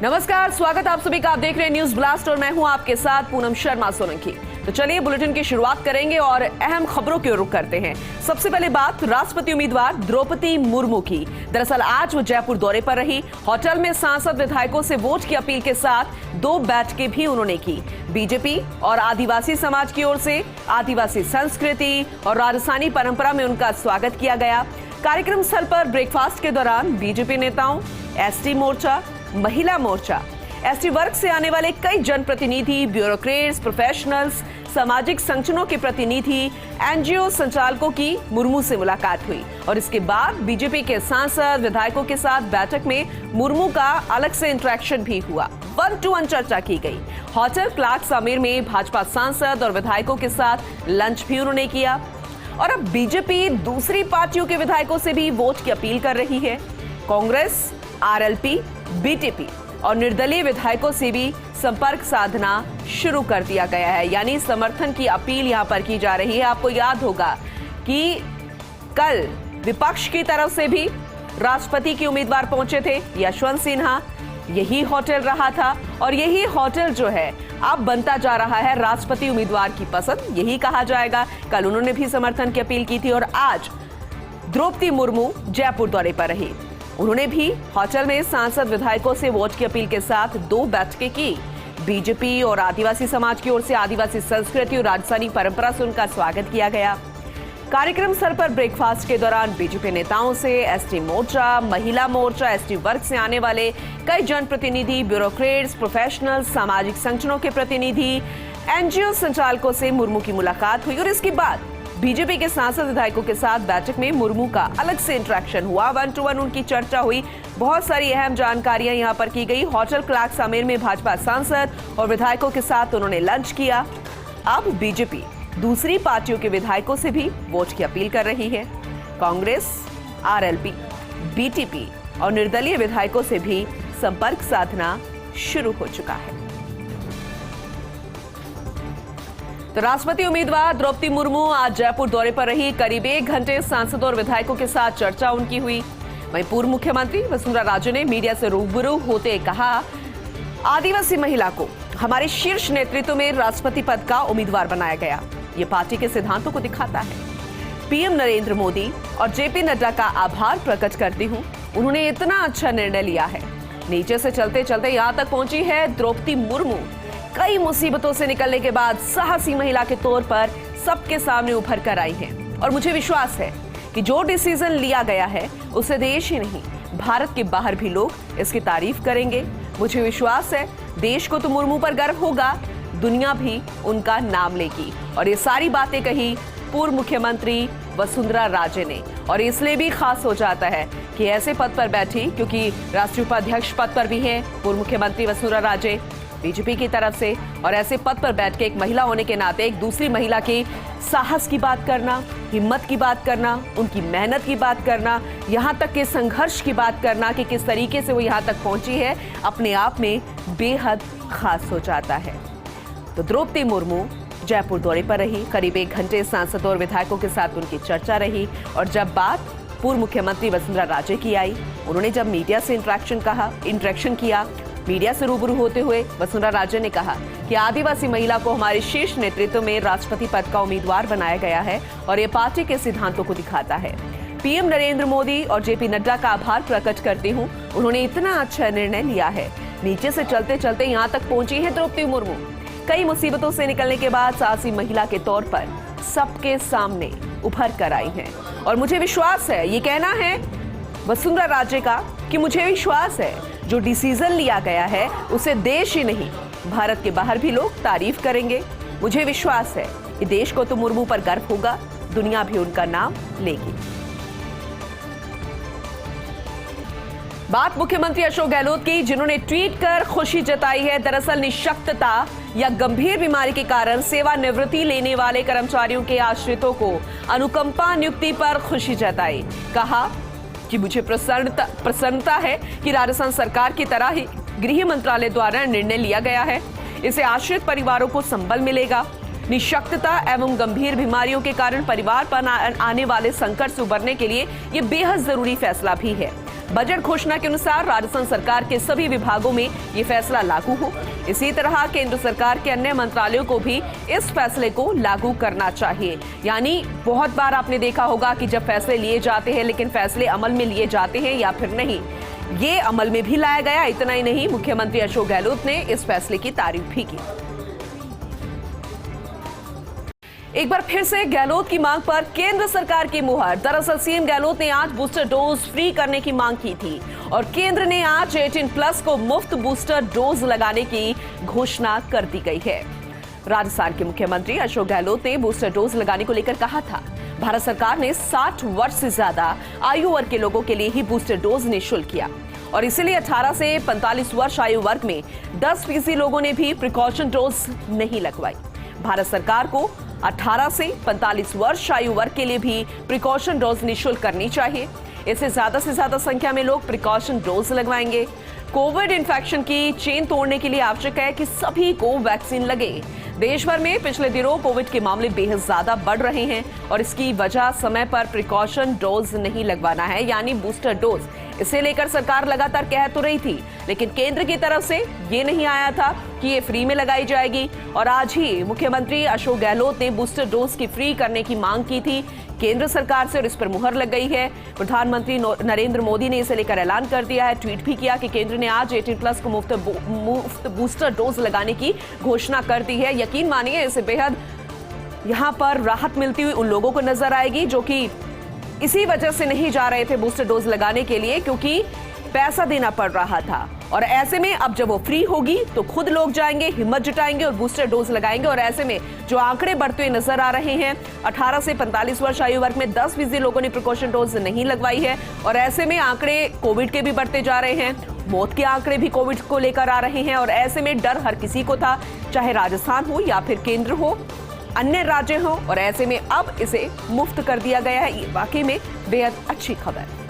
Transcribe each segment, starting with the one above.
नमस्कार, स्वागत आप सभी का। आप देख रहे हैं न्यूज ब्लास्ट और मैं हूं आपके साथ पूनम शर्मा सोलंकी। तो चलिए बुलेटिन की शुरुआत करेंगे और अहम खबरों की ओर रुख करते हैं। सबसे पहले बात राष्ट्रपति उम्मीदवार द्रौपदी मुर्मू की। दरअसल आज वो जयपुर दौरे पर रही। होटल में सांसद विधायकों से वोट की अपील के साथ 2 बैठकें भी उन्होंने की। बीजेपी और आदिवासी समाज की ओर से आदिवासी संस्कृति और राजस्थानी परंपरा में उनका स्वागत किया गया। कार्यक्रम स्थल पर ब्रेकफास्ट के दौरान बीजेपी नेताओं, एसटी मोर्चा, महिला मोर्चा, एसटी वर्ग से आने वाले कई जनप्रतिनिधि, ब्यूरोक्रेट्स, प्रोफेशनल्स, सामाजिक संगठनों के प्रतिनिधि, एनजीओ संचालकों की मुर्मू से मुलाकात हुई और इसके बाद बीजेपी के सांसद विधायकों के साथ बैठक में मुर्मू का अलग से इंटरेक्शन भी हुआ। 1-to-1 चर्चा की गई। होटल क्लार्क्स आमेर में भाजपा सांसद और विधायकों के साथ लंच भी उन्होंने किया। और अब बीजेपी दूसरी पार्टियों के विधायकों से भी वोट की अपील कर रही है। कांग्रेस, आरएलपी, बीटीपी और निर्दलीय विधायकों से भी संपर्क साधना शुरू कर दिया गया है, यानी समर्थन की अपील यहां पर की जा रही है। आपको याद होगा कि कल विपक्ष की तरफ से भी राष्ट्रपति के उम्मीदवार पहुंचे थे, यशवंत सिन्हा। यही होटल रहा था और यही होटल जो है अब बनता जा रहा है राष्ट्रपति उम्मीदवार की पसंद, यही कहा जाएगा। कल उन्होंने भी समर्थन की अपील की थी और आज द्रौपदी मुर्मू जयपुर दौरे पर रही। उन्होंने भी होटल में सांसद विधायकों से वोट की अपील के साथ 2 बैठकें की। बीजेपी और आदिवासी समाज की ओर से आदिवासी संस्कृति और राजस्थानी परंपरा से उनका स्वागत किया गया। कार्यक्रम स्थल पर ब्रेकफास्ट के दौरान बीजेपी नेताओं से एसटी मोर्चा, महिला मोर्चा, एसटी वर्ग से आने वाले कई जनप्रतिनिधि, ब्यूरोक्रेट्स, प्रोफेशनल्स, सामाजिक संगठनों के प्रतिनिधि, एनजीओ संचालकों से मुर्मू की मुलाकात हुई और इसके बाद बीजेपी के सांसद विधायकों के साथ बैठक में मुर्मू का अलग से इंटरेक्शन हुआ। 1-to-1 उनकी चर्चा हुई। बहुत सारी अहम जानकारियां यहां पर की गई। होटल क्लार्क्स आमेर में भाजपा सांसद और विधायकों के साथ उन्होंने लंच किया। अब बीजेपी दूसरी पार्टियों के विधायकों से भी वोट की अपील कर रही है। कांग्रेस, आरएलपी, बीटीपी और निर्दलीय विधायकों से भी संपर्क साधना शुरू हो चुका है। तो राष्ट्रपति उम्मीदवार द्रौपदी मुर्मू आज जयपुर दौरे पर रही। करीब 1 घंटे सांसदों और विधायकों के साथ चर्चा उनकी हुई। वहीं पूर्व मुख्यमंत्री वसुंधरा राजे ने मीडिया से रूबरू होते कहा, आदिवासी महिला को हमारे शीर्ष नेतृत्व में राष्ट्रपति पद का उम्मीदवार बनाया गया। ये पार्टी के सिद्धांतों को दिखाता है। पीएम नरेंद्र मोदी और जेपी नड्डा का आभार प्रकट करती हूँ। उन्होंने इतना अच्छा निर्णय लिया है। नीचे से चलते चलते यहाँ तक पहुंची है द्रौपदी मुर्मू। कई मुसीबतों से निकलने के बाद साहसी महिला के तौर पर सबके सामने उभर कर आई हैं और मुझे विश्वास है कि जो डिसीजन लिया गया है उसे देश ही नहीं, भारत के बाहर भी लोग इसकी तारीफ करेंगे। मुझे विश्वास है देश को तो मुर्मू पर गर्व होगा, दुनिया भी उनका नाम लेगी। और ये सारी बातें कही पूर्व मुख्यमंत्री वसुंधरा राजे ने और इसलिए भी खास हो जाता है कि ऐसे पद पर बैठी, क्योंकि राष्ट्रीय उपाध्यक्ष पद पर भी हैं पूर्व मुख्यमंत्री वसुंधरा राजे बीजेपी की तरफ से, और ऐसे पद पर बैठ के एक महिला होने के नाते एक दूसरी महिला के साहस की बात करना, हिम्मत की बात करना, उनकी मेहनत की बात करना, यहाँ तक के संघर्ष की बात करना कि किस तरीके से वो यहाँ तक पहुंची है, अपने आप में बेहद खास हो जाता है। तो द्रौपदी मुर्मू जयपुर दौरे पर रही। करीब 1 घंटे सांसदों और विधायकों के साथ उनकी चर्चा रही और जब बात पूर्व मुख्यमंत्री वसुंधरा राजे की आई, उन्होंने जब मीडिया से इंटरेक्शन किया, मीडिया से रूबरू होते हुए वसुंधरा राजे ने कहा कि आदिवासी महिला को हमारे शीर्ष नेतृत्व में राष्ट्रपति पद का उम्मीदवार बनाया गया है और ये पार्टी के सिद्धांतों को दिखाता है। पीएम नरेंद्र मोदी और जेपी नड्डा का आभार प्रकट करती हूँ। उन्होंने इतना अच्छा निर्णय लिया है। नीचे से चलते चलते यहाँ तक पहुंची है द्रौपदी मुर्मू। कई मुसीबतों से निकलने के बाद साहसी महिला के तौर पर सबके सामने उभर कर आई हैं और मुझे विश्वास है, ये कहना है वसुंधरा राजे का कि मुझे विश्वास है जो डिसीजन लिया गया है उसे देश ही नहीं, भारत के बाहर भी लोग तारीफ करेंगे। मुझे विश्वास है कि देश को तो मुर्मू पर गर्व होगा, दुनिया भी उनका नाम लेगी। बात मुख्यमंत्री अशोक गहलोत की, जिन्होंने ट्वीट कर खुशी जताई है। दरअसल निःशक्तता या गंभीर बीमारी के कारण सेवानिवृत्ति लेने वाले कर्मचारियों के आश्रितों को अनुकंपा नियुक्ति पर खुशी जताई। कहा कि मुझे प्रसन्नता है कि राजस्थान सरकार की तरह ही गृह मंत्रालय द्वारा निर्णय लिया गया है। इससे आश्रित परिवारों को संबल मिलेगा। निःशक्तता एवं गंभीर बीमारियों के कारण परिवार पर आने वाले संकट से उबरने के लिए ये बेहद जरूरी फैसला भी है। बजट घोषणा के अनुसार राजस्थान सरकार के सभी विभागों में ये फैसला लागू हो। इसी तरह केंद्र सरकार के अन्य मंत्रालयों को भी इस फैसले को लागू करना चाहिए। यानी बहुत बार आपने देखा होगा कि जब फैसले लिए जाते हैं लेकिन फैसले अमल में लिए जाते हैं या फिर नहीं, ये अमल में भी लाया गया। इतना ही नहीं, मुख्यमंत्री अशोक गहलोत ने इस फैसले की तारीफ भी की। एक बार फिर से गहलोत की मांग पर केंद्र सरकार की मुहर। दरअसल सीएम गहलोत ने आज बूस्टर डोज फ्री करने की मांग की थी और केंद्र ने आज 18+ को मुफ्त बूस्टर डोज लगाने की घोषणा कर दी गई है। राजस्थान के मुख्यमंत्री अशोक गहलोत ने बूस्टर डोज लगाने को लेकर कहा था, भारत सरकार ने 60 वर्ष से ज्यादा आयु वर्ग के लोगों के लिए ही बूस्टर डोज निःशुल्क किया और इसीलिए 18 से 45 वर्ष आयु वर्ग में 10% लोगों ने भी प्रिकॉशन डोज नहीं लगवाई। भारत सरकार को 18 से 45 वर्ष आयु वर्ग के लिए भी प्रिकॉशन डोज निःशुल्क करनी चाहिए। इससे से ज्यादा संख्या में लोग प्रिकॉशन डोज लगवाएंगे। कोविड इन्फेक्शन की चेन तोड़ने के लिए आवश्यक है कि सभी को वैक्सीन लगे। देश भर में पिछले दिनों कोविड के मामले बेहद ज्यादा बढ़ रहे हैं और इसकी वजह समय पर प्रिकॉशन डोज नहीं लगवाना है, यानी बूस्टर डोज। इसे लेकर सरकार लगातार कह तो रही थी, लेकिन केंद्र की तरफ से ये नहीं आया था कि ये फ्री में लगाई जाएगी। और आज ही मुख्यमंत्री अशोक गहलोत ने बूस्टर डोज की फ्री करने की मांग की थी केंद्र सरकार से और इस पर मुहर लग गई है। प्रधानमंत्री नरेंद्र मोदी ने इसे लेकर ऐलान कर दिया है, ट्वीट भी किया कि केंद्र ने आज 18+ को मुफ्त बूस्टर डोज लगाने की घोषणा कर दी है। यकीन मानिए, इससे बेहद यहां पर राहत मिलती हुई उन लोगों को नजर आएगी जो कि इसी वजह से नहीं जा रहे थे बूस्टर डोज लगाने के लिए, क्योंकि पैसा देना पड़ रहा था। और ऐसे में अब जब वो फ्री होगी तो खुद लोग जाएंगे, हिम्मत जुटाएंगे और बूस्टर डोज लगाएंगे। और ऐसे में जो आंकड़े बढ़ते हुए नजर आ रहे हैं, 18 से 45 वर्ष आयु वर्ग में 10% लोगों ने प्रिकॉशन डोज नहीं लगवाई है और ऐसे में आंकड़े कोविड के भी बढ़ते जा रहे हैं। मौत के आंकड़े भी कोविड को लेकर आ रहे हैं और ऐसे में डर हर किसी को था, चाहे राजस्थान हो या फिर केंद्र हो, अन्य राज्य हो। और ऐसे में अब इसे मुफ्त कर दिया गया है। ये वाकई में बेहद अच्छी खबर।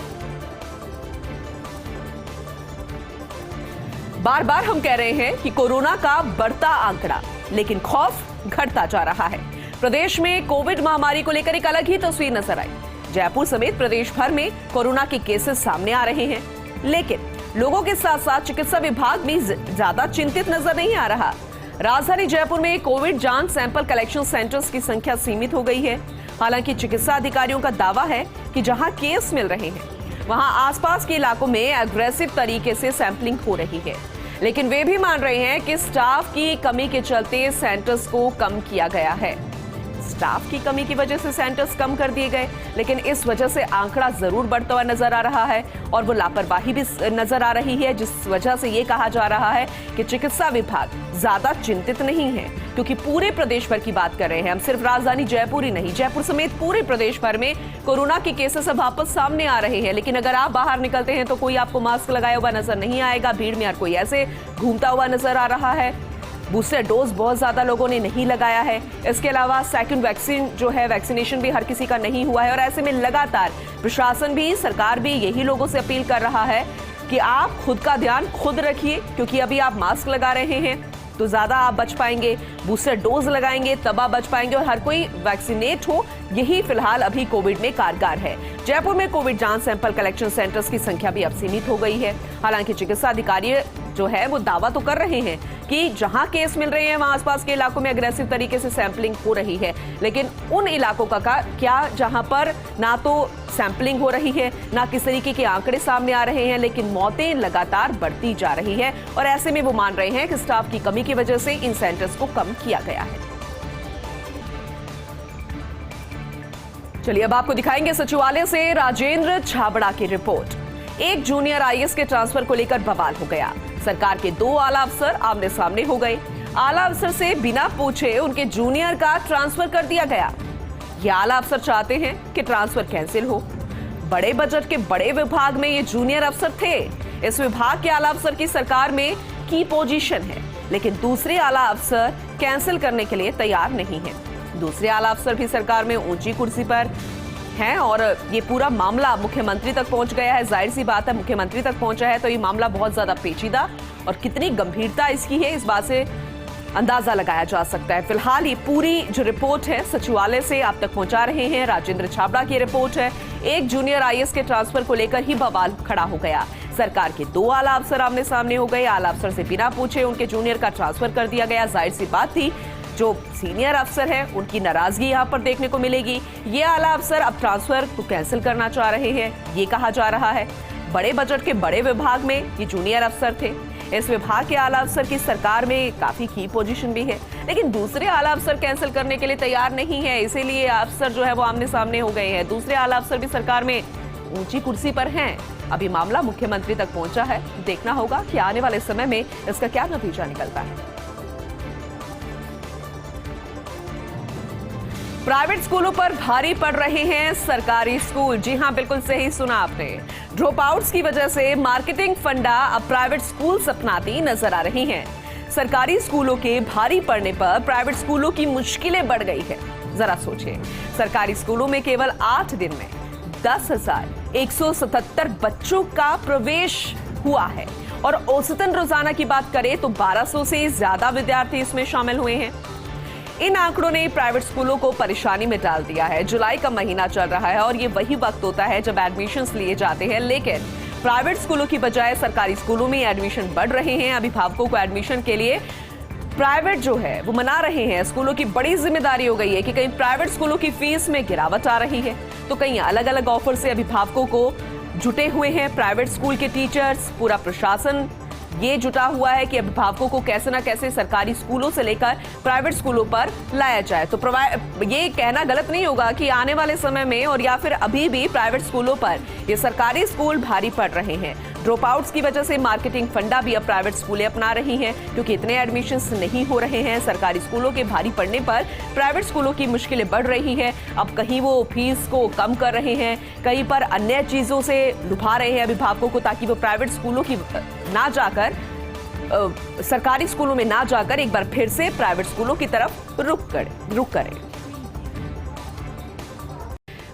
बार बार हम कह रहे हैं कि कोरोना का बढ़ता आंकड़ा, लेकिन खौफ घटता जा रहा है। प्रदेश में कोविड महामारी को लेकर एक अलग ही तस्वीर नजर आई। जयपुर समेत प्रदेश भर में कोरोना के केसेस सामने आ रहे हैं, लेकिन लोगों के साथ साथ चिकित्सा विभाग भी ज्यादा चिंतित नजर नहीं आ रहा। राजधानी जयपुर में कोविड जांच सैंपल कलेक्शन सेंटर्स की संख्या सीमित हो गई है। हालांकि चिकित्सा अधिकारियों का दावा है कि जहां केस मिल रहे हैं वहां आसपास के इलाकों में एग्रेसिव तरीके से सैंपलिंग हो रही है, लेकिन वे भी मान रहे हैं कि स्टाफ की कमी के चलते सेंटर्स को कम किया गया है। स्टाफ की कमी की वजह से सेंटर्स कम कर दिए गए, लेकिन इस वजह से आंकड़ा जरूर बढ़ता हुआ नजर आ रहा है और वो लापरवाही भी नजर आ रही है, जिस वजह से ये कहा जा रहा है कि चिकित्सा विभाग ज्यादा चिंतित नहीं है, क्योंकि पूरे प्रदेश भर की बात कर रहे हैं हम। सिर्फ राजधानी जयपुर ही नहीं, जयपुर समेत पूरे प्रदेश भर में कोरोना के केसेस अब वापस सामने आ रहे हैं। लेकिन अगर आप बाहर निकलते हैं तो कोई आपको मास्क लगाया हुआ नजर नहीं आएगा, भीड़ में हर कोई ऐसे घूमता हुआ नजर आ रहा है। बूस्टर डोज बहुत ज्यादा लोगों ने नहीं लगाया है। इसके अलावा सेकंड वैक्सीन जो है, वैक्सीनेशन भी हर किसी का नहीं हुआ है और ऐसे में लगातार प्रशासन भी, सरकार भी यही लोगों से अपील कर रहा है कि आप खुद का ध्यान खुद रखिए, क्योंकि अभी आप मास्क लगा रहे हैं तो ज्यादा आप बच पाएंगे, बूस्टर डोज लगाएंगे तब आप बच पाएंगे और हर कोई वैक्सीनेट हो, यही फिलहाल अभी कोविड में कारगर है। जयपुर में कोविड जांच सैंपल कलेक्शन सेंटर्स की संख्या भी अब सीमित हो गई है। हालांकि चिकित्सा अधिकारी जो है वो दावा तो कर रहे हैं कि जहां केस मिल रहे हैं वहां आसपास के इलाकों में अग्रेसिव तरीके से सैंपलिंग हो रही है, लेकिन उन इलाकों का क्या जहां पर ना तो सैंपलिंग हो रही है, ना किस तरीके के आंकड़े सामने आ रहे हैं, लेकिन मौतें लगातार बढ़ती जा रही है और ऐसे में वो मान रहे हैं कि स्टाफ की कमी की वजह से इन सेंटर्स को कम किया गया है। चलिए अब आपको दिखाएंगे सचिवालय से राजेंद्र छाबड़ा की रिपोर्ट। एक जूनियर आईएएस के ट्रांसफर को लेकर बवाल हो गया। सरकार के 2 आला अफसर आमने सामने हो गए। आला अफसर से बिना पूछे उनके जूनियर का ट्रांसफर कर दिया गया। ये आला अफसर चाहते हैं कि ट्रांसफर कैंसिल हो। बड़े बजट के बड़े विभाग में ये जूनियर अफसर थे। इस विभाग के आला अफसर की सरकार में की पोजीशन है, लेकिन दूसरे आला अफसर कैंसिल करने के लिए तैयार नहीं है। दूसरे आला अफसर भी सरकार में ऊंची कुर्सी पर हैं और ये पूरा मामला मुख्यमंत्री तक पहुंच गया है। जाहिर सी बात है, मुख्यमंत्री तक पहुंचा है तो ये मामला बहुत ज्यादा पेचीदा और कितनी गंभीरता इसकी है इस बात से अंदाजा लगाया जा सकता है। फिलहाल ये पूरी जो रिपोर्ट है सचिवालय से आप तक पहुंचा रहे हैं, राजेंद्र छाबड़ा की रिपोर्ट है। एक जूनियर आईएएस के ट्रांसफर को लेकर ही बवाल खड़ा हो गया। सरकार के 2 आला अफसर आमने सामने हो गए। आला अफसर से बिना पूछे उनके जूनियर का ट्रांसफर कर दिया गया। जाहिर सी बात थी, जो सीनियर अफसर है उनकी नाराजगी यहां पर देखने को मिलेगी। ये आला अफसर अब ट्रांसफर को कैंसिल करना चाह रहे हैं, ये कहा जा रहा है। बड़े बजट के बड़े विभाग में ये जूनियर अफसर थे। इस विभाग के आला अफसर की सरकार में काफी की पोजीशन भी है, लेकिन दूसरे आला अफसर कैंसिल करने के लिए तैयार नहीं है, इसीलिए अफसर जो है वो आमने सामने हो गए हैं। दूसरे आला अफसर भी सरकार में ऊंची कुर्सी पर हैं। अभी मामला मुख्यमंत्री तक पहुंचा है। देखना होगा कि आने वाले समय में इसका क्या नतीजा निकलता है। प्राइवेट स्कूलों पर भारी पड़ रहे हैं सरकारी स्कूल। जी हां, बिल्कुल सही सुना आपने। ड्रॉप आउट्स की वजह से मार्केटिंग फंडा अब प्राइवेट स्कूल अपनाती नजर आ रही हैं। सरकारी स्कूलों के भारी पड़ने पर प्राइवेट स्कूलों की मुश्किलें बढ़ गई है। जरा सोचिए, सरकारी स्कूलों में केवल 8 दिन में 10,177 बच्चों का प्रवेश हुआ है और औसतन रोजाना की बात करें तो 1200 से ज्यादा विद्यार्थी इसमें शामिल हुए हैं। इन आंकड़ों ने प्राइवेट स्कूलों को परेशानी में डाल दिया है। जुलाई का महीना चल रहा है और ये वही वक्त होता है जब एडमिशंस लिए जाते हैं, लेकिन प्राइवेट स्कूलों की बजाय सरकारी स्कूलों में एडमिशन बढ़ रहे हैं। अभिभावकों को एडमिशन के लिए प्राइवेट जो है वो मना रहे हैं। स्कूलों की बड़ी जिम्मेदारी हो गई है कि कहीं प्राइवेट स्कूलों की फीस में गिरावट आ रही है, तो कहीं अलग अलग ऑफर से अभिभावकों को जुटे हुए हैं। प्राइवेट स्कूल के टीचर्स, पूरा प्रशासन ये जुटा हुआ है कि अभिभावकों को कैसे ना कैसे सरकारी स्कूलों से लेकर प्राइवेट स्कूलों पर लाया जाए। तो ये कहना गलत नहीं होगा कि आने वाले समय में और या फिर अभी भी प्राइवेट स्कूलों पर ये सरकारी स्कूल भारी पड़ रहे हैं। ड्रॉप आउट्स की वजह से मार्केटिंग फंडा भी अब प्राइवेट स्कूलें अपना रही हैं, क्योंकि इतने एडमिशंस नहीं हो रहे हैं। सरकारी स्कूलों के भारी पड़ने पर प्राइवेट स्कूलों की मुश्किलें बढ़ रही हैं। अब कहीं वो फीस को कम कर रहे हैं, कहीं पर अन्य चीजों से लुभा रहे हैं अभिभावकों को, ताकि वो प्राइवेट स्कूलों की ना जाकर सरकारी स्कूलों में ना जाकर एक बार फिर से प्राइवेट स्कूलों की तरफ रुख करें।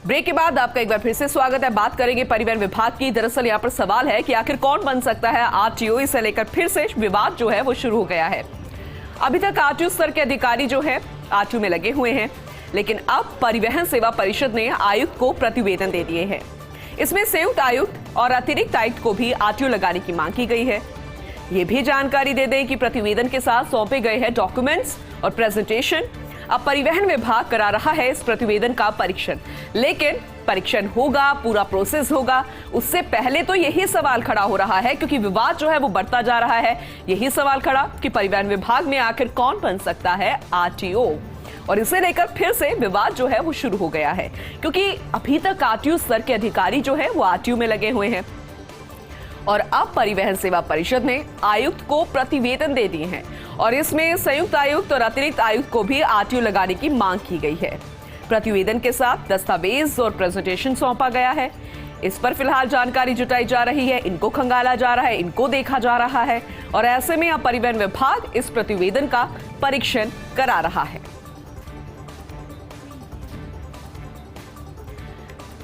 ब्रेक के बाद आपका एक बार फिर से स्वागत है। बात करेंगे परिवहन विभाग की। दरअसल यहाँ पर सवाल है कि आखिर कौन बन सकता है आरटीओ। इसे लेकर फिर से विवाद जो है वो शुरू हो गया है। अभी तक आरटीओ स्तर के अधिकारी जो है आरटीओ में लगे हुए हैं, लेकिन अब परिवहन सेवा परिषद ने आयुक्त को प्रतिवेदन दे दिए हैं। इसमें संयुक्त आयुक्त और अतिरिक्त आयुक्त को भी आरटीओ लगाने की मांग की गई है। ये भी जानकारी दे दें कि प्रतिवेदन के साथ सौंपे गए हैं डॉक्यूमेंट्स और प्रेजेंटेशन। अब परिवहन विभाग करा रहा है इस प्रतिवेदन का परीक्षण, लेकिन परीक्षण होगा, पूरा प्रोसेस होगा, उससे पहले तो यही सवाल खड़ा हो रहा है, क्योंकि विवाद जो है वो बढ़ता जा रहा है। यही सवाल खड़ा कि परिवहन विभाग में आखिर कौन बन सकता है आरटीओ, और इसे लेकर फिर से विवाद जो है वो शुरू हो गया है, क्योंकि अभी तक आरटीओ स्तर के अधिकारी जो है वो आरटीओ में लगे हुए हैं और अब परिवहन सेवा परिषद ने आयुक्त को प्रतिवेदन दे दिए हैं और इसमें संयुक्त आयुक्त और अतिरिक्त आयुक्त को भी आरटीओ लगाने की मांग की गई है। प्रतिवेदन के साथ दस्तावेज और प्रेजेंटेशन सौंपा गया है। इस पर फिलहाल जानकारी जुटाई जा रही है, इनको खंगाला जा रहा है, इनको देखा जा रहा है और ऐसे में अब परिवहन विभाग इस प्रतिवेदन का परीक्षण करा रहा है।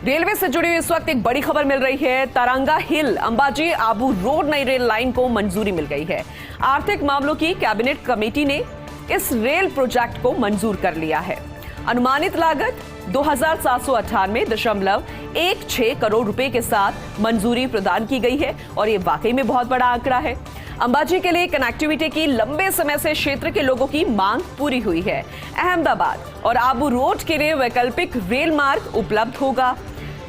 रेलवे से जुड़ी हुई इस वक्त एक बड़ी खबर मिल रही है। तारंगा हिल अंबाजी आबू रोड नई रेल लाइन को मंजूरी मिल गई है। आर्थिक मामलों की कैबिनेट कमेटी ने इस रेल प्रोजेक्ट को मंजूर कर लिया है। अनुमानित लागत 2,798.16 करोड़ रुपए के साथ मंजूरी प्रदान की गई है और ये वाकई में बहुत बड़ा आंकड़ा है। अंबाजी के लिए कनेक्टिविटी की लंबे समय से क्षेत्र के लोगों की मांग पूरी हुई है। अहमदाबाद और आबू रोड के लिए वैकल्पिक रेल मार्ग उपलब्ध होगा।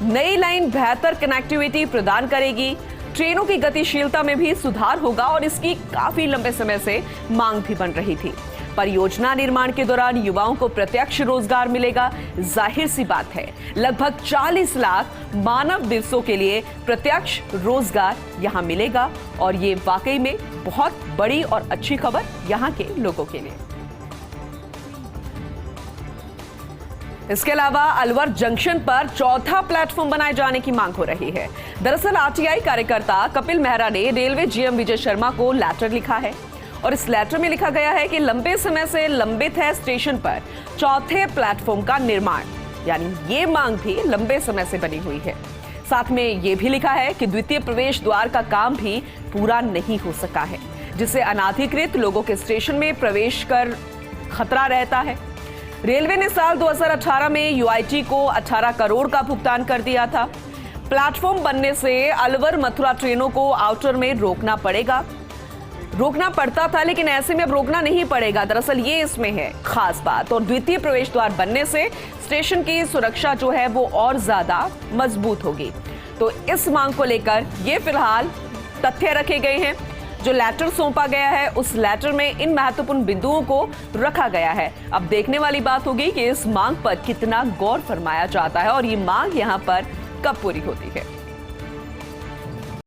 नई लाइन बेहतर कनेक्टिविटी प्रदान करेगी। ट्रेनों की गतिशीलता में भी सुधार होगा और इसकी काफी लंबे समय से मांग भी बन रही थी। परियोजना निर्माण के दौरान युवाओं को प्रत्यक्ष रोजगार मिलेगा। जाहिर सी बात है, लगभग 40 लाख मानव दिवसों के लिए प्रत्यक्ष रोजगार यहां मिलेगा और ये वाकई में बहुत बड़ी और अच्छी खबर यहां के लोगों के लिए। इसके अलावा अलवर जंक्शन पर चौथा प्लेटफॉर्म बनाए जाने की मांग हो रही है। दरअसल आरटीआई कार्यकर्ता कपिल मेहरा ने रेलवे जीएम विजय शर्मा को लेटर लिखा है और इस लेटर में लिखा गया है कि लंबे समय से लंबित है स्टेशन पर चौथे प्लेटफॉर्म का निर्माण, यानी ये मांग भी लंबे समय से बनी हुई है। साथ में ये भी लिखा है कि द्वितीय प्रवेश द्वार का काम भी पूरा नहीं हो सका है, जिससे अनाधिकृत लोगों के स्टेशन में प्रवेश कर खतरा रहता है। रेलवे ने साल 2018 में यूआईटी को 18 करोड़ का भुगतान कर दिया था। प्लेटफॉर्म बनने से अलवर मथुरा ट्रेनों को आउटर में रोकना पड़ता था, लेकिन ऐसे में अब रोकना नहीं पड़ेगा। दरअसल ये इसमें है खास बात। और द्वितीय प्रवेश द्वार बनने से स्टेशन की सुरक्षा जो है वो और ज्यादा मजबूत होगी। तो इस मांग को लेकर ये फिलहाल तथ्य रखे गए हैं। जो लेटर सौंपा गया है उस लेटर में इन महत्वपूर्ण बिंदुओं को रखा गया है। अब देखने वाली बात होगी कि इस मांग पर कितना गौर फरमाया जाता है और ये मांग यहाँ पर कब पूरी होती है।